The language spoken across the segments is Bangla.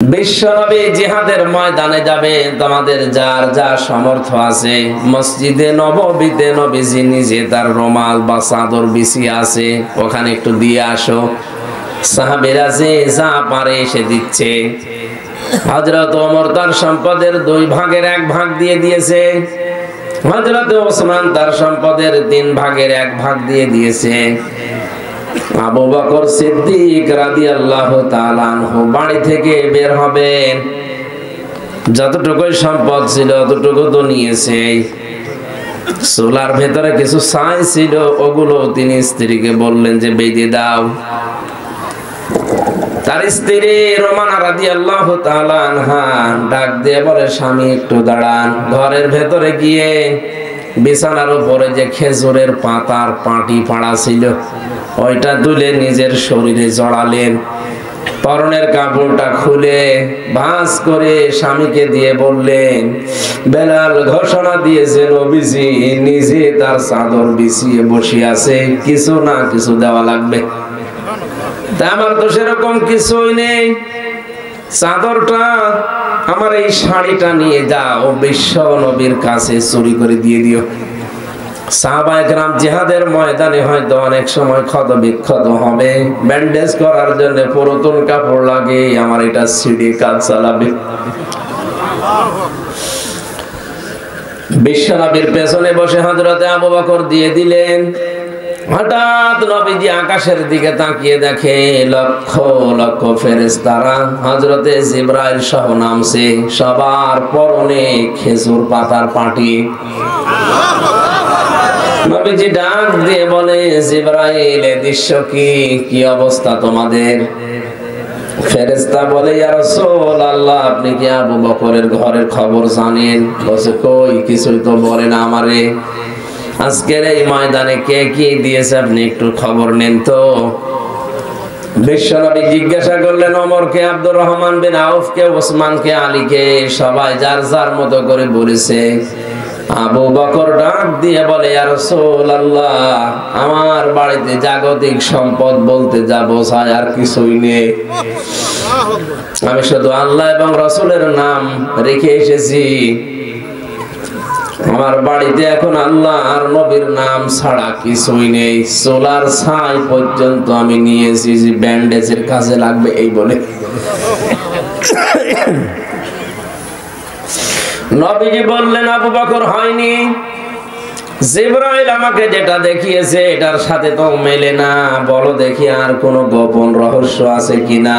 বিশ্বনবী জিহাদের ময়দানে যাবেন, তোমাদের যার যা সামর্থ্য আছে মসজিদে নববীতে নবীজি নিজে তার রুমাল বা চাদর বিছিয়ে আছে, ওখানে একটু দিয়ে আসো। সাহাবীরা যে যা পারে এসে দিচ্ছে। হযরত ওমর তার সম্পদের 2 ভাগের 1 ভাগ দিয়ে দিয়েছে। হযরত ওসমান তার সম্পদের 3 ভাগের 1 ভাগ দিয়ে দিয়েছে। আবু বকর সিদ্দিক রাদিয়াল্লাহু তাআলা আনহু বাড়ি থেকে বের হবেন, যতটুকু সম্পদ ছিল ততটুকু তো নিয়েছে। চুলার ভেতরে কিছু ছাই ছিল, ওগুলো তিনি স্ত্রীকে বললেন যে বেঁধে দাও। তার স্ত্রী রোমানা রাদিয়াল্লাহু তাআলা আনহা ডাক দিয়ে বলে, স্বামী একটু দাঁড়ান। ঘরের ভেতরে গিয়ে বিছানার উপরে যে খেজুরের পাতার পাটি পাড়া ছিল ওইটা তুলে নিজের শরীরে জড়ালেন। পরনের কাপড়টা খুলে ভাঁজ করে স্বামীকে দিয়ে বললেন, বেলাল ঘোষণা দিয়েছে নবীজি নিজে তার চাদর বিছিয়ে বসে আছে, কিছু না কিছু দেওয়া লাগবে। তা আমার তো সেরকম কিছুই নেই, চাদরটা আমার এই শাড়িটা নিয়ে যাও, বিশ্ব নবীর কাছে চুরি করে দিয়ে দিও। সাহাবায়ে কেরাম জিহাদের ময়দানে হয়তো অনেক সময় ক্ষত বিক্ষত হবে, ব্যান্ডেজ করার জন্য পুরাতন কাপড় লাগে, আমার এটা ছিঁড়ে কাজ চালাবে। বিশ্ব নবীর পেছনে বসে হযরতে আবু বকর দিয়ে দিলেন। হঠাৎ নবীজি আকাশের দিকে তাকিয়ে দেখে লক্ষ লক্ষ ফেরেশতারা হযরতে জিবরাইল সহ নামছে, সবার পরনে খেজুর পাতার পাটি। নবীজি ডাক দিয়ে বলে, জিবরাইল এ দৃশ্য কি অবস্থা তোমাদের? ফেরেশতা বলে, ইয়া রাসূলুল্লাহ আপনি কি আবু বকরের ঘরের খবর জানেন? বলে, কই কিছুই তো বলে না আমারে। আজকের এই ময়দানে কে কি দিয়েছে আপনি একটু খবর নেন তো। বিশ্বনবী জিজ্ঞাসা করলেন ওমরকে, আব্দুর রহমান বিন আউফকে, ওসমানকে, আলীকে, সবাই যার যার মতো করে বলেছে। আবু বকর ডাক দিয়ে বলে, ইয়া রাসূলুল্লাহ আমার বাড়িতে জাগতিক সম্পদ বলতে যা বোঝায় আর কিছুই নেই, আমি শুধু আল্লাহ এবং রাসূলের নাম রেখে এসেছি। আমার বাড়িতে এখন আল্লাহ আর নবীর নাম ছাড়া কিছুই নেই, সোলার ছাই পর্যন্ত আমি নিয়েছি যে ব্যান্ডেজের কাজে লাগবে এই বলে। নবীজি বললেন, আবু বকর হয়নি, জিবরাইল আমাকে যেটা দেখিয়েছে এটার সাথে তো মেলে না, বলো দেখি আর কোনো গোপন রহস্য আছে কিনা।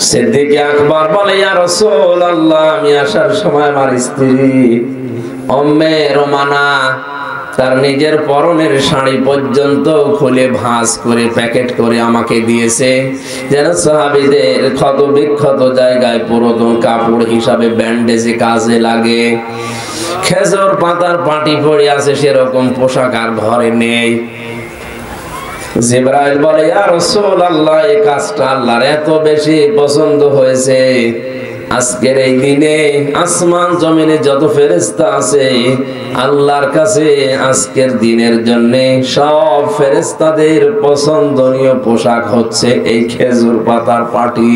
সিদ্দিক আকবর বলে, ইয়া রাসূলুল্লাহ আমি আসার সময় আমার স্ত্রী উম্মে রোমানা তার নিজের পরনের শাড়ি পর্যন্ত খুলে ভাঁজ করে প্যাকেট করে আমাকে দিয়েছে, যেন সাহাবীদের ক্ষত বিক্ষত জায়গায় পুরাতন কাপড় হিসাবে ব্যান্ডেজে কাজে লাগে। খেজুর পাতার পাটি পড়ে আছে, সেরকম পোশাক আর ঘরে নেই। জিবরাইল বলে, ইয়া রাসূলুল্লাহ এই কাজটা আল্লাহর এত বেশি পছন্দ হয়েছে, আজকের এই দিনে আসমান জমিনে যত ফেরেশতা আছে আল্লাহর কাছে আজকের দিনের জন্য সব ফেরেশতাদের পছন্দনীয় পোশাক হচ্ছে এই খেজুর পাতার পাটি।